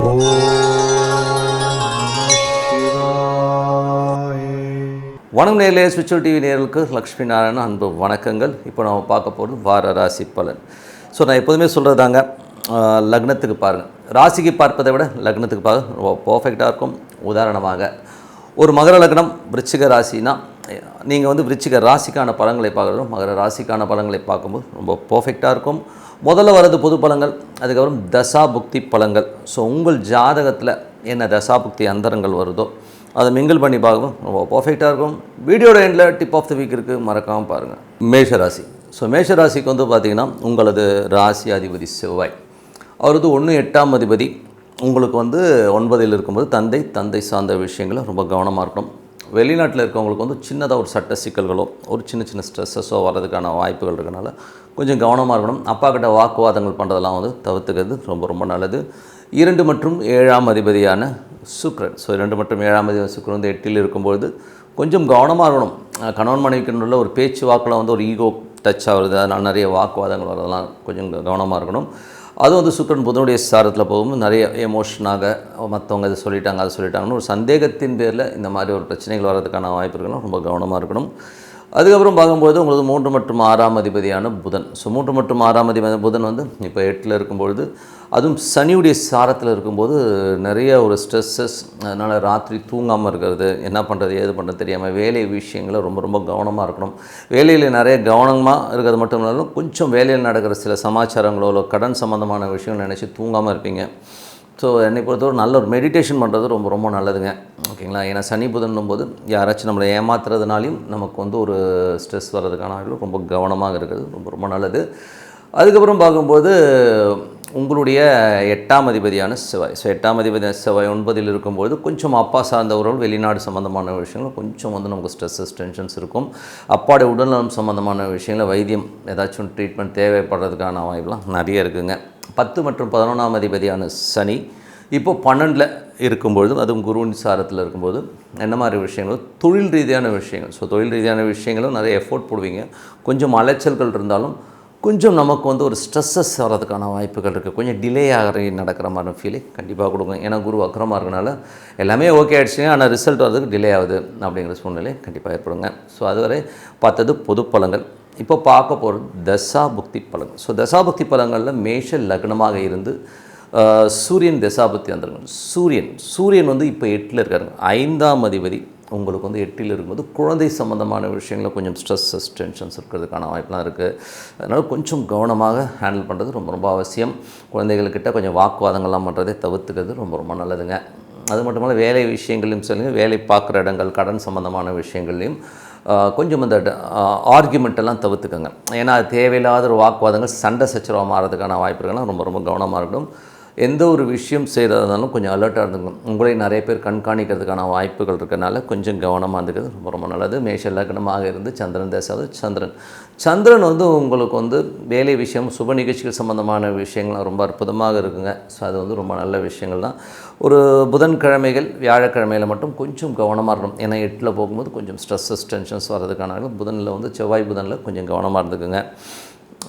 ஓம் சிவாய. வணக்கம் நேயர்களே, ஸ்பிரிச்சுவல் டிவி நேயர்களுக்கு லக்ஷ்மி நாராயண அன்பு வணக்கங்கள். இப்போ நம்ம பார்க்க போகிறது வார ராசி பலன். ஸோ நான் எப்போதுமே சொல்கிறதாங்க, லக்னத்துக்கு பாருங்கள். ராசிக்கு பார்ப்பதை விட லக்னத்துக்கு பாருங்கள், ரொம்ப பர்ஃபெக்டாக இருக்கும். உதாரணமாக ஒரு மகர லக்னம் விருச்சிக ராசினா நீங்கள் விருச்சிக ராசிக்கான பலன்களை பார்க்குறோம். மகர ராசிக்கான பலன்களை பார்க்கும்போது ரொம்ப பர்ஃபெக்டாக இருக்கும். முதல்ல வர்றது பொது பலன்கள், அதுக்கப்புறம் தசாபுக்தி பலன்கள். ஸோ உங்கள் ஜாதகத்தில் என்ன தசாபுக்தி அந்தரங்கள் வருதோ அதை மிங்கிள் பண்ணி பார்க்கணும், ரொம்ப பர்ஃபெக்டாக இருக்கும். வீடியோட எண்டில் டிப் ஆஃப் த வீக் இருக்குது, மறக்காமல் பாருங்கள். மேஷராசி. ஸோ மேஷராசிக்கு பார்த்திங்கன்னா உங்களது ராசி அதிபதி செவ்வாய், அவர் 1-8 அதிபதி. உங்களுக்கு 9 இருக்கும்போது தந்தை சார்ந்த விஷயங்களை ரொம்ப கவனமாக இருக்கணும். வெளிநாட்டில் இருக்கவங்களுக்கு சின்னதாக ஒரு சட்ட சிக்கல்களோ ஒரு சின்ன ஸ்ட்ரெஸ்ஸஸோ வர்றதுக்கான வாய்ப்புகள் இருக்கனால கொஞ்சம் கவனமாக இருக்கணும். அப்பா கிட்ட வாக்குவாதங்கள் பண்ணுறதெல்லாம் தவிர்த்துக்கிறது ரொம்ப ரொம்ப நல்லது. 2 மற்றும் 7 அதிபதியான சுக்கிரன். ஸோ 2 மற்றும் 7 அதிபதி சுக்கிரன் 8 இருக்கும்பொழுது கொஞ்சம் கவனமாக இருக்கணும். கணவன் மனைவிக்குள்ள ஒரு பேச்சு வாக்கில் ஒரு ஈகோ டச் ஆகுறது, அதனால் நிறைய வாக்குவாதங்கள் வரதெல்லாம் கொஞ்சம் கவனமாக இருக்கணும். அதுவும் சுக்கிரன் புதனுடைய சாரத்தில் போகும்போது நிறைய எமோஷனாக மற்றவங்க இதை சொல்லிட்டாங்க அதை சொல்லிட்டாங்கன்னு ஒரு சந்தேகத்தின் பேரில் இந்த மாதிரி ஒரு பிரச்சனைகள் வர்றதுக்கான வாய்ப்புகளும் ரொம்ப கவனமாக இருக்கணும். அதுக்கப்புறம் பார்க்கும்போது உங்களுக்கு 3 மற்றும் 6 அதிபதியான புதன். ஸோ 3 மற்றும் 6 அதிபதி புதன் இப்போ 8 இருக்கும்பொழுது, அதுவும் சனியுடைய சாரத்தில் இருக்கும்போது நிறைய ஒரு ஸ்ட்ரெஸ்ஸஸ், அதனால் ராத்திரி தூங்காமல் இருக்கிறது, என்ன பண்ணுறது ஏது பண்ணுறது தெரியாமல் வேலை விஷயங்களை ரொம்ப ரொம்ப கவனமாக இருக்கணும். வேலையில் நிறைய கவனமாக இருக்கிறது மட்டும் இல்லாமல் கொஞ்சம் வேலையில் நடக்கிற சில சமாச்சாரங்களோ இல்லை கடன் சம்மந்தமான விஷயங்கள் நினச்சி தூங்காமல் இருப்பீங்க. ஸோ என்னை பொறுத்தவரை நல்ல ஒரு மெடிடேஷன் பண்ணுறது ரொம்ப ரொம்ப நல்லதுங்க, ஓகேங்களா. ஏன்னா சனி புதன்னும் போது யாராச்சும் நம்மளை ஏமாத்துறதுனாலையும் நமக்கு ஒரு ஸ்ட்ரெஸ் வர்றதுக்கான ரொம்ப கவனமாக இருக்கிறது ரொம்ப ரொம்ப நல்லது. அதுக்கப்புறம் பார்க்கும்போது உங்களுடைய 8 அதிபதியான செவ்வாய். ஸோ 8 அதிபதியான செவ்வாய் 9 இருக்கும்போது கொஞ்சம் அப்பா சார்ந்த உறவு, வெளிநாடு சம்மந்தமான விஷயங்கள் கொஞ்சம் நமக்கு ஸ்ட்ரெஸ்ஸஸ் டென்ஷன்ஸ் இருக்கும். அப்பாவுடைய உடல்நலம் சம்மந்தமான விஷயங்கள் வைத்தியம் ஏதாச்சும் ட்ரீட்மெண்ட் தேவைப்படுறதுக்கான வாய்ப்புலாம் நிறைய இருக்குதுங்க. 10 மற்றும் 11 அதிபதியான சனி இப்போ 12 இருக்கும்பொழுது, அதுவும் குருவின் சாரத்தில் இருக்கும்போது என்ன மாதிரி விஷயங்கள், தொழில் ரீதியான விஷயங்கள். ஸோ தொழில் ரீதியான விஷயங்களும் நிறைய எஃபோர்ட் போடுவீங்க. கொஞ்சம் அலைச்சல்கள் இருந்தாலும் கொஞ்சம் நமக்கு ஒரு ஸ்ட்ரெஸ்ஸஸ் வர்றதுக்கான வாய்ப்புகள் இருக்குது. கொஞ்சம் டிலே ஆகிற நடக்கிற மாதிரி ஃபீலிங் கண்டிப்பாக கொடுங்க. ஏன்னா குரு வக்கரமாக இருக்கனால எல்லாமே ஓகே ஆகிடுச்சுங்க, ஆனால் ரிசல்ட் வர்றதுக்கு டிலே ஆகுது அப்படிங்கிற சூழ்நிலை கண்டிப்பாக ஏற்படுங்க. ஸோ அதுவரை பார்த்தது பொது பலன்கள். இப்போ பார்க்க போகிறது தசாபுக்தி பலன்கள். ஸோ தசாபுக்தி பலன்களில் மேஷ லக்னமாக இருந்து சூரியன் தசாபுக்தி வந்துருங்க. சூரியன் இப்போ 8 இருக்காருங்க. 5 அதிபதி உங்களுக்கு 8 இருக்கும்போது குழந்தை சம்மந்தமான விஷயங்களில் கொஞ்சம் ஸ்ட்ரெஸ்ஸஸ் டென்ஷன்ஸ் இருக்கிறதுக்கான வாய்ப்புலாம் இருக்குது. அதனால் கொஞ்சம் கவனமாக ஹேண்டில் பண்ணுறது ரொம்ப ரொம்ப அவசியம். குழந்தைகள்கிட்ட கொஞ்சம் வாக்குவாதங்கள்லாம் பண்ணுறதை தவிர்த்துக்கிறது ரொம்ப ரொம்ப நல்லதுங்க. அது மட்டும் இல்லை, வேலை விஷயங்களையும் சொல்லுங்கள், வேலை பார்க்குற இடங்கள் கடன் சம்மந்தமான விஷயங்கள்லையும் கொஞ்சம் இந்த ஆர்கியூமெண்ட்டெல்லாம் தவிர்த்துக்கோங்க. ஏன்னா அது தேவையில்லாத ஒரு வாக்குவாதங்கள் சண்டை சச்சரவாக மாறதுக்கான வாய்ப்புகள்லாம் ரொம்ப ரொம்ப கவனமாக இருக்கணும். எந்த ஒரு விஷயம் செய்கிறதுனாலும் கொஞ்சம் அலர்ட்டாக இருந்துக்கணும். உங்களே நிறைய பேர் கண்காணிக்கிறதுக்கான வாய்ப்புகள் இருக்கிறனால கொஞ்சம் கவனமாக இருந்துக்கிறது ரொம்ப ரொம்ப நல்லது. மேஷ லக்னமாக இருந்து சந்திரன் தேசாவது சந்திரன் உங்களுக்கு வேலை விஷயம் சுப நிகழ்ச்சிகள் சம்மந்தமான விஷயங்கள்லாம் ரொம்ப அற்புதமாக இருக்குங்க. ஸோ அது ரொம்ப நல்ல விஷயங்கள் தான். ஒரு புதன்கிழமைகள் வியாழக்கிழமையில் மட்டும் கொஞ்சம் கவனமாக இருக்கணும். ஏன்னா 8 போகும்போது கொஞ்சம் ஸ்ட்ரெஸ்ஸஸ் டென்ஷன்ஸ் வர்றதுக்கான புதனில் செவ்வாய் புதனில் கொஞ்சம் கவனமாக இருந்துக்குங்க.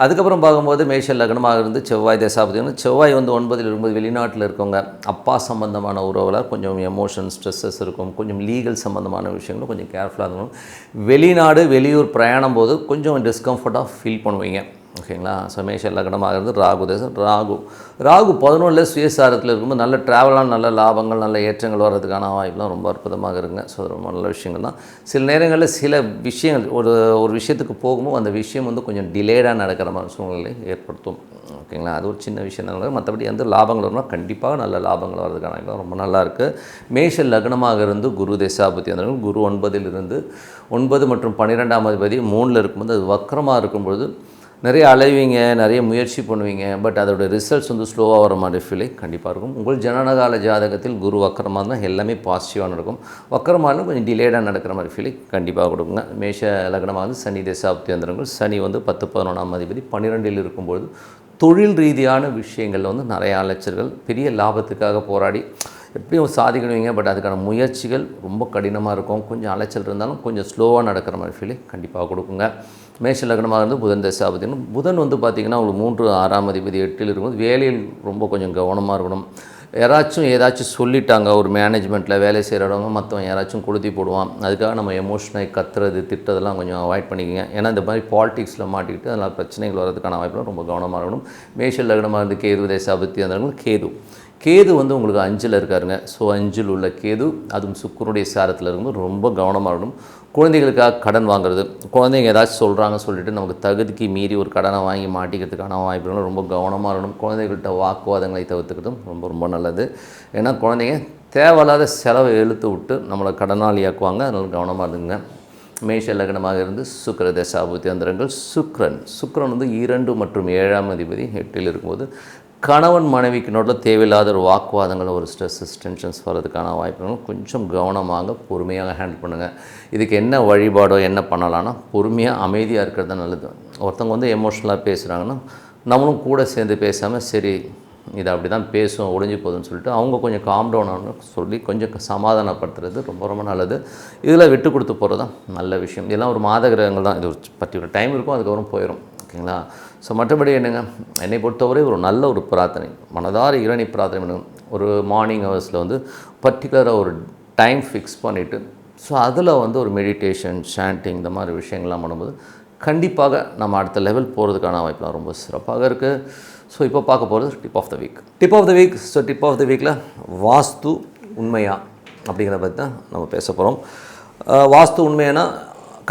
அதுக்கப்புறம் பார்க்கும்போது மேஷ லக்னமாக இருந்து செவ்வாய் தசாபதினா செவ்வாய் 9 இருக்கும்போது வெளிநாட்டில் இருக்கவங்க அப்பா சம்மந்தமான உறவில் கொஞ்சம் எமோஷன் ஸ்ட்ரெஸ்ஸஸ் இருக்கும். கொஞ்சம் லீகல் சம்மந்தமான விஷயங்களும் கொஞ்சம் கேர்ஃபுல்லாக இருக்கணும். வெளிநாடு வெளியூர் பிரயாணம் போது கொஞ்சம் டிஸ்கம்ஃபர்ட்டாக ஃபீல் பண்ணுவீங்க, ஓகேங்களா. ஸோ மேஷ லக்னமாக இருந்து ராகு தேசம். ராகு 11 சுயசாரத்தில் இருக்கும்போது நல்ல ட்ராவலான நல்ல லாபங்கள் நல்ல ஏற்றங்கள் வர்றதுக்கான வாய்ப்புலாம் ரொம்ப அற்புதமாக இருக்குங்க. ஸோ ரொம்ப நல்ல விஷயங்கள் தான். சில நேரங்களில் சில விஷயங்கள் ஒரு விஷயத்துக்கு போகும்போது அந்த விஷயம் கொஞ்சம் டிலேடாக நடக்கிற மாதிரி சூழ்நிலை ஏற்படுத்தும், ஓகேங்களா. அது ஒரு சின்ன விஷயம் தான். மற்றபடி லாபங்கள் வரும்னா கண்டிப்பாக நல்ல லாபங்கள் வர்றதுக்கான வாய்ப்பு ரொம்ப நல்லா இருக்குது. மேஷ லக்னமாக இருந்து குரு தசாபதி அந்த குரு 9 மற்றும் 12 அதிபதி 3 இருக்கும்போது அது வக்கரமாக இருக்கும்பொழுது நிறைய அலைவீங்க, நிறைய முயற்சி பண்ணுவீங்க. பட் அதோட ரிசல்ட்ஸ் ஸ்லோவாக வர மாதிரி ஃபீலிங் கண்டிப்பாக இருக்கும். உங்கள் ஜனனகால ஜாதகத்தில் குரு வக்கரமாக இருந்தால் எல்லாமே பாசிட்டிவாக நடக்கும். வக்கரமாக கொஞ்சம் டிலேடாக நடக்கிற மாதிரி ஃபீலிங் கண்டிப்பாக கொடுக்குங்க. மேஷ லக்னமாக சனி தசாப்தி அந்தரங்கள். சனி 10-11 அதிபதி 12 இருக்கும்பொழுது தொழில் ரீதியான விஷயங்களில் நிறைய அலைச்சல்கள், பெரிய லாபத்துக்காக போராடி எப்படியும் சாதிக்கணுவீங்க. பட் அதுக்கான முயற்சிகள் ரொம்ப கடினமாக இருக்கும். கொஞ்சம் அலைச்சல் இருந்தாலும் கொஞ்சம் ஸ்லோவாக நடக்கிற மாதிரி ஃபீலிங் கண்டிப்பாக கொடுக்குங்க. மேஷ லக்னமாக இருந்து புதன் தசாபதினும் புதன் பார்த்திங்கன்னா உங்களுக்கு 3-6 அதிபதி 8 இருக்கும்போது வேலையில் ரொம்ப கொஞ்சம் கவனமாக இருக்கணும். யாராச்சும் ஏதாச்சும் சொல்லிட்டாங்க ஒரு மேனேஜ்மெண்ட்டில் வேலை செய்கிறவங்க மற்றவங்க யாராச்சும் கொளுத்தி போடுவான். அதுக்காக நம்ம எமோஷனாக கத்துறது திட்டதெல்லாம் கொஞ்சம் அவாய்ட் பண்ணிக்கங்க. ஏன்னா இந்த மாதிரி பாலிடிக்ஸில் மாட்டிக்கிட்டு அதனால் பிரச்சனைகள் வரதுக்கான வாய்ப்புலாம் ரொம்ப கவனமாக இருக்கணும். மேஷ லக்னமாக இருந்து கேது தேசாபத்தி அந்த கேது வந்து உங்களுக்கு 5ல் இருக்காருங்க. ஸோ 5ல் உள்ள கேது அதுவும் சுக்கிரனுடைய சாரத்தில் இருக்கும்போது ரொம்ப கவனமாக இருக்கணும். குழந்தைகளுக்காக கடன் வாங்குறது, குழந்தைங்க ஏதாச்சும் சொல்லிட்டு நமக்கு தகுதிக்கு மீறி ஒரு கடனை வாங்கி மாட்டிக்கிறதுக்கான வாய்ப்புகளும் ரொம்ப கவனமாக இருக்கணும். குழந்தைகள்கிட்ட வாக்குவாதங்களை தவிர்த்துக்கிறதும் ரொம்ப நல்லது. ஏன்னா குழந்தைங்க தேவையில்லாத செலவை இழுத்து விட்டு நம்மளை கடனாளியாக்குவாங்க. அதனால் கவனமாக இருந்துங்க. மேஷ லக்னமாக இருந்து சுக்கிர தசாபுத்தி அந்தரங்கள். சுக்கிரன் வந்து 2 மற்றும் 7ஆம் அதிபதி 8ல் இருக்கும்போது கணவன் மனைவிக்கு நடுவில் தேவையில்லாத ஒரு வாக்குவாதங்கள், ஒரு ஸ்ட்ரெஸ் டென்ஷன்ஸ் வர்றதுக்கான வாய்ப்புகளும் கொஞ்சம் கவனமாக பொறுமையாக ஹேண்டில் பண்ணுங்கள். இதுக்கு என்ன வழிபாடோ என்ன பண்ணலான்னா பொறுமையாக அமைதியாக இருக்கிறது தான் நல்லது. ஒருத்தவங்க வந்து எமோஷ்னலாக பேசுகிறாங்கன்னா நம்மளும் கூட சேர்ந்து பேசாமல் சரி இதை அப்படி தான் பேசும் ஒழிஞ்சு போகுதுன்னு சொல்லிட்டு அவங்க கொஞ்சம் காம் டவுன் ஆகணும்னு சொல்லி கொஞ்சம் சமாதானப்படுத்துறது ரொம்ப நல்லது. இதில் விட்டு கொடுத்து போகிறது தான் நல்ல விஷயம். இதெல்லாம் ஒரு மாத கிரகங்கள் தான். இது ஒரு பர்டிகுலர் டைம் இருக்கும், அதுக்கப்புறம் போயிடும். ஓகேங்களா? ஸோ மற்றபடி என்னங்க, என்னை பொறுத்தவரை ஒரு நல்ல ஒரு பிரார்த்தனை, மனதார இறைவனை பிரார்த்தனை பண்ணுங்க. ஒரு மார்னிங் ஹவர்ஸில் வந்து பர்டிகுலராக ஒரு டைம் ஃபிக்ஸ் பண்ணிவிட்டு ஸோ அதில் வந்து ஒரு மெடிடேஷன் சாண்டிங் இந்த மாதிரி விஷயங்கள்லாம் பண்ணும்போது கண்டிப்பாக நம்ம அடுத்த லெவல் போகிறதுக்கான வாய்ப்புலாம் ரொம்ப சிறப்பாக இருக்குது. ஸோ இப்போ பார்க்க போகிறது tip of the week. So tip of the வீக்கில் வாஸ்து உண்மையா அப்படிங்கிறத பற்றி தான் நம்ம பேச போகிறோம். வாஸ்து உண்மையானா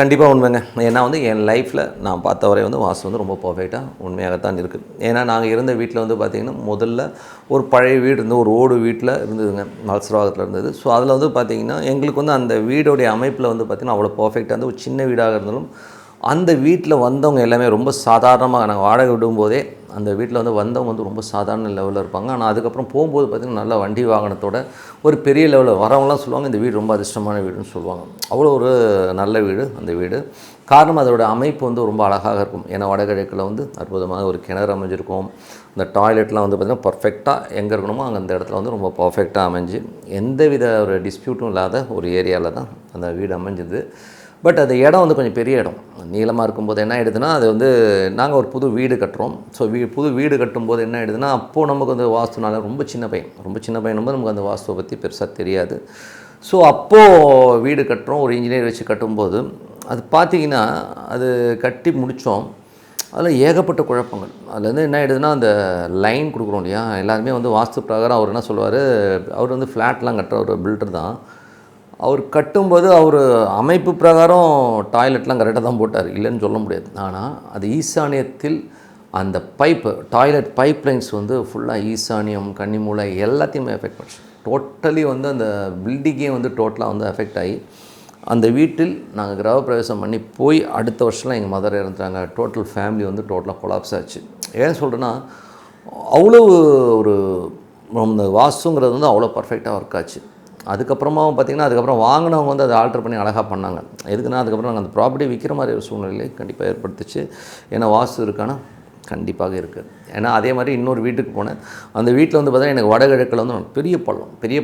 கண்டிப்பாக உண்மைங்க. ஏன்னா வந்து என் லைஃப்பில் நான் பார்த்த வரை வந்து வாஸ்து வந்து ரொம்ப பர்ஃபெக்டாக உண்மையாகத்தான் இருக்குது. ஏன்னா நாங்கள் இருந்த வீட்டில் வந்து பார்த்திங்கன்னா முதல்ல ஒரு பழைய வீடு இருந்து ஒரு ஓடு வீட்டில் இருந்ததுங்க, மல்சராகத்தில் இருந்தது. ஸோ அதில் வந்து பார்த்திங்கன்னா எங்களுக்கு வந்து அந்த வீடோடைய அமைப்பில் வந்து பார்த்திங்கன்னா அவ்வளோ பர்ஃபெக்டாக இருந்து ஒரு சின்ன வீடாக இருந்தாலும் அந்த வீட்டில் வந்தவங்க எல்லாமே ரொம்ப சாதாரணமாக, நாங்கள் வாடகை விடும்போதே அந்த வீட்டில் வந்து வந்தவங்க வந்து ரொம்ப சாதாரண லெவலில் இருப்பாங்க. ஆனால் அதுக்கப்புறம் போகும்போது பார்த்திங்கன்னா நல்ல வண்டி வாகனத்தோட ஒரு பெரிய லெவலில் வரவங்களாம் சொல்லுவாங்க இந்த வீடு ரொம்ப அதிர்ஷ்டமான வீடுன்னு சொல்லுவாங்க. அவ்வளோ ஒரு நல்ல வீடு அந்த வீடு. காரணம் அதோட அமைப்பு வந்து ரொம்ப அழகாக இருக்கும். ஏன்னா வடகிழக்கில் வந்து அற்புதமாக ஒரு கிணறு அமைஞ்சிருக்கும். இந்த டாய்லெட்லாம் வந்து பார்த்திங்கன்னா பர்ஃபெக்டாக எங்கே இருக்கணுமோ அங்கே அந்த இடத்துல வந்து ரொம்ப பர்ஃபெக்டாக அமைஞ்சு எந்தவித ஒரு டிஸ்பியூட்டும் இல்லாத ஒரு ஏரியாவில் தான் அந்த வீடு அமைஞ்சுது. பட் அது இடம் வந்து கொஞ்சம் பெரிய இடம், நீளமாக இருக்கும்போது என்ன ஆகிடுதுன்னா அது வந்து நாங்கள் ஒரு புது வீடு கட்டுறோம். ஸோ புது வீடு கட்டும்போது என்ன ஆகிடுதுன்னா அப்போது நமக்கு வந்து வாஸ்துனால ரொம்ப சின்ன பையனும்போது நமக்கு அந்த வாஸ்துவை பற்றி பெருசாக தெரியாது. ஸோ அப்போது வீடு கட்டுறோம், ஒரு இன்ஜினியர் வச்சு கட்டும்போது அது பார்த்திங்கன்னா அது கட்டி முடித்தோம். அதில் ஏகப்பட்ட குழப்பங்கள். அதுலேருந்து என்ன ஆகிடுதுன்னா அந்த லைன் கொடுக்குறோம் இல்லையா, எல்லாருமே வந்து வாஸ்து பிரகாரம் அவர் என்ன சொல்லுவார், அவர் வந்து ஃப்ளாட்லாம் கட்டுற ஒரு பில்டர் தான். அவர் கட்டும்போது அவர் அமைப்பு பிரகாரம் டாய்லெட்லாம் கரெக்டாக தான் போட்டார், இல்லைன்னு சொல்ல முடியாது. ஆனால் அது ஈசானியத்தில் அந்த டாய்லெட் பைப் லைன்ஸ் வந்து ஃபுல்லாக ஈசானியம் கன்னிமூலை எல்லாத்தையுமே எஃபெக்ட் பண்ணிச்சு. டோட்டலி வந்து அந்த பில்டிங்கே வந்து டோட்டலாக வந்து எஃபெக்ட் ஆகி அந்த வீட்டில் நாங்கள் கிரகப்பிரவேசம் பண்ணி போய் அடுத்த வருஷம்லாம் எங்கள் மதர் இறந்துட்டாங்க. டோட்டல் ஃபேமிலி வந்து டோட்டலாக கொலாப்ஸ் ஆச்சு. ஏன் சொல்கிறேன்னா அவ்வளோ ஒரு அந்த வாஸ்துங்கிறது வந்து அவ்வளோ பர்ஃபெக்டாக ஒர்க் ஆச்சு. அதுக்கப்புறமா பார்த்திங்கன்னா அதுக்கப்புறம் வாங்கினவங்க வந்து அதை ஆல்ட்ரு பண்ணி அழகாக பண்ணாங்க. எதுக்குன்னா அதுக்கப்புறம் நாங்கள் அந்த ப்ராப்பர்ட்டி விற்கிற மாதிரி ஒரு சூழ்நிலையை கண்டிப்பாக ஏற்படுத்துச்சு. ஏன்னா வாஸ்து இருக்கானா கண்டிப்பாக இருக்குது. ஏன்னா அதே மாதிரி இன்னொரு வீட்டுக்கு போனேன். அந்த வீட்டில் வந்து பார்த்தீங்கன்னா எனக்கு வடகிழக்கில் வந்து பெரிய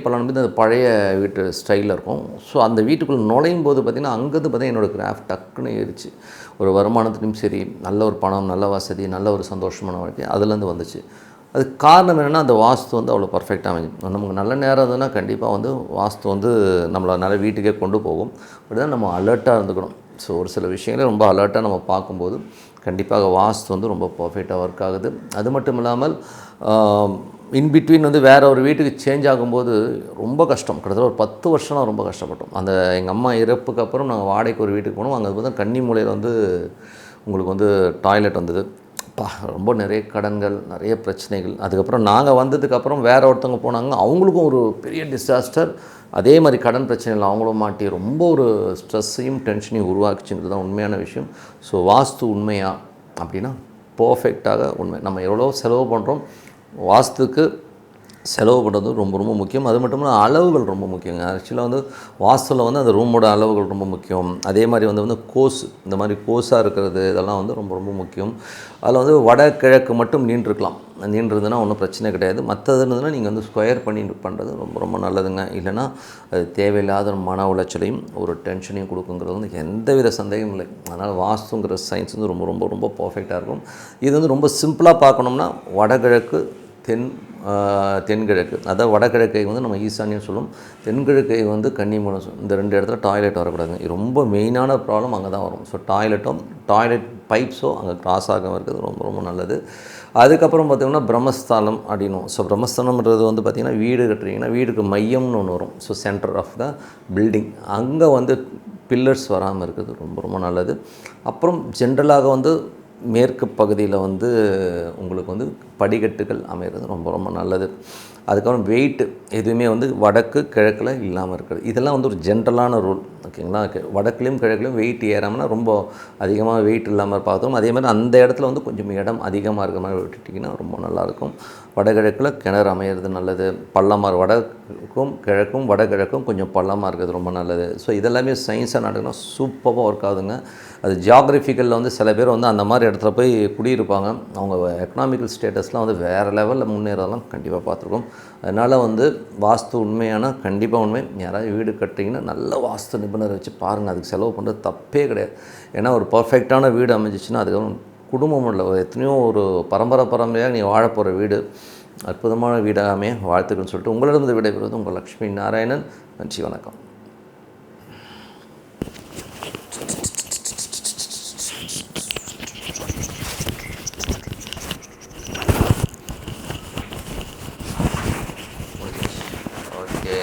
பள்ளம் வந்து அந்த பழைய வீட்டு ஸ்டைலில் இருக்கும். ஸோ அந்த வீட்டுக்குள்ளே நுழையும் போது பார்த்திங்கன்னா அங்கேருந்து பார்த்தீங்கன்னா என்னோடய கிராஃப்ட் டக்குன்னு ஏறிச்சு. ஒரு வருமானத்துலையும் சரி, நல்ல ஒரு பணம், நல்ல வசதி, நல்ல ஒரு சந்தோஷமான வாழ்க்கை அதுலேருந்து வந்துச்சு. அதுக்கு காரணம் என்னென்னா அந்த வாஸ்து வந்து அவ்வளோ பர்ஃபெக்டாக அமைஞ்சு. நமக்கு நல்ல நேரம் இருந்ததுன்னா கண்டிப்பாக வந்து வாஸ்து வந்து நம்மளை நல்ல வீட்டுக்கே கொண்டு போகும். அப்படி தான் நம்ம அலர்ட்டாக இருந்துக்கணும். ஸோ ஒரு சில விஷயங்களே ரொம்ப அலர்ட்டாக நம்ம பார்க்கும்போது கண்டிப்பாக வாஸ்து வந்து ரொம்ப பர்ஃபெக்டாக ஒர்க் ஆகுது. அது மட்டும் இல்லாமல் இன்பிட்வீன் வந்து வேறு ஒரு வீட்டுக்கு சேஞ்ச் ஆகும்போது ரொம்ப கஷ்டம். கிட்டத்தட்ட ஒரு 10 வருஷம்லாம் ரொம்ப கஷ்டப்பட்டோம். அந்த எங்கள் அம்மா இறப்புக்கு அப்புறம் நாங்கள் வாடகைக்கு ஒரு வீட்டுக்கு போனோம். அங்கே பார்த்தா கன்னிமூலையில் வந்து உங்களுக்கு வந்து டாய்லெட் வந்தது. ரொம்ப நிறைய கடன்கள், நிறைய பிரச்சனைகள். அதுக்கப்புறம் நாங்கள் வந்ததுக்கப்புறம் வேறு ஒருத்தவங்க போனாங்க, அவங்களுக்கும் ஒரு பெரிய டிசாஸ்டர். அதே மாதிரி கடன் பிரச்சனைகள் அவங்களும் மாட்டி ரொம்ப ஒரு ஸ்ட்ரெஸ்ஸையும் டென்ஷனையும் உருவாக்குச்சுங்கிறது தான் உண்மையான விஷயம். ஸோ வாஸ்து உண்மையா அப்படின்னா பர்ஃபெக்டாக உண்மை. நம்ம எவ்வளோ செலவு பண்ணுறோம், வாஸ்துக்கு செலவு பண்ணுறது ரொம்ப முக்கியம். அது மட்டும் இல்லாமல் அளவுகள் ரொம்ப முக்கியங்க. ஆக்சுவலாக வந்து வாஸ்துவில் வந்து அந்த ரூமோட அளவுகள் ரொம்ப முக்கியம். அதே மாதிரி வந்து இந்த மாதிரி கோஸாக இருக்கிறது இதெல்லாம் வந்து ரொம்ப முக்கியம். அதில் வந்து வடகிழக்கு மட்டும் நீண்டிருந்ததுன்னா ஒன்றும் பிரச்சனை கிடையாது. மற்றது இருந்ததுன்னா நீங்கள் வந்து ஸ்கொயர் பண்ணி பண்ணுறது ரொம்ப நல்லதுங்க. இல்லைனா அது தேவையில்லாத மன உளைச்சலையும் ஒரு டென்ஷனையும் கொடுக்குங்கிறது வந்து எந்தவித சந்தேகமும் இல்லை. அதனால் வாஸ்துங்கிற சயின்ஸ் வந்து ரொம்ப பர்ஃபெக்டாக இருக்கும். இது வந்து ரொம்ப சிம்பிளாக பார்க்கணும்னா வடகிழக்கு தென் தென்கிழக்கு, அதாவது வடகிழக்கை வந்து நம்ம ஈசானியம் சொல்லும், தென்கிழக்கை வந்து கன்னிமூலம். இந்த 2 இடத்துல டாய்லெட் வரக்கூடாது. ரொம்ப மெயினான ப்ராப்ளம் அங்கே தான் வரும். ஸோ டாய்லெட் பைப்ஸோ அங்கே கிராஸ் ஆகாமல் இருக்கிறது ரொம்ப ரொம்ப நல்லது. அதுக்கப்புறம் பார்த்திங்கன்னா பிரம்மஸ்தானம் அப்படின்னும். ஸோ பிரம்மஸ்தானம்ன்றது வந்து பார்த்திங்கன்னா வீடு கட்டுறீங்கன்னா வீடுக்கு மையம்னு ஒன்று வரும். So centre of the building, அங்கே வந்து பில்லர்ஸ் வராமல் இருக்குது ரொம்ப ரொம்ப நல்லது. அப்புறம் ஜென்ரலாக வந்து மேற்கு பகுதியில் வந்து உங்களுக்கு வந்து படிக்கட்டுகள் அமைகிறது ரொம்ப ரொம்ப நல்லது. அதுக்கப்புறம் வெயிட்டு எதுவுமே வந்து வடக்கு கிழக்கில் இல்லாமல் இருக்கிறது. இதெல்லாம் வந்து ஒரு ஜென்ரலான ரூல், ஓகேங்களா. வடக்குலேயும் கிழக்குலையும் வெயிட் ஏறாமல்னா ரொம்ப அதிகமாக வெயிட் இல்லாமல் பார்த்தோம். அதே மாதிரி அந்த இடத்துல வந்து கொஞ்சம் இடம் அதிகமாக இருக்கிற மாதிரி விட்டுட்டிங்கன்னா ரொம்ப நல்லாயிருக்கும். வடகிழக்கில் கிணறு அமையிறது நல்லது. பள்ளமாக வடக்கும் கிழக்கும் வடகிழக்கும் கொஞ்சம் பள்ளமாக இருக்கிறது ரொம்ப நல்லது. ஸோ இதெல்லாமே சயின்ஸாக நடக்கணும், சூப்பராக ஒர்க் ஆகுதுங்க. அது ஜியாகிரபிக்கலில் வந்து சில பேர் வந்து அந்த மாதிரி இடத்துல போய் குடியிருப்பாங்க, அவங்க எக்கனாமிக்கல் ஸ்டேட்டஸ்லாம் வந்து வேறு லெவலில் முன்னேறலாம் கண்டிப்பாக பார்த்துருக்கோம். அதனால் வந்து வாஸ்து உண்மையான கண்டிப்பாக உண்மை. யாராவது வீடு கட்டுறீங்கன்னா நல்ல வாஸ்து நிபுணரை வச்சு பாருங்கள், அதுக்கு செலவு பண்ணுறது தப்பே கிடையாது. ஏன்னா ஒரு பர்ஃபெக்டான வீடு அமைஞ்சிச்சுன்னா அதுக்கப்புறம் குடும்பம் இல்லை, எத்தனையோ ஒரு பரம்பரையாக நீ வாழப்போகிற வீடு அற்புதமான வீடாகவே வாழ்த்துக்கள்னு சொல்லிட்டு உங்களிடம் விடைபெறுவது உங்கள் லக்ஷ்மி நாராயணன். நன்றி, வணக்கம். ஓகே.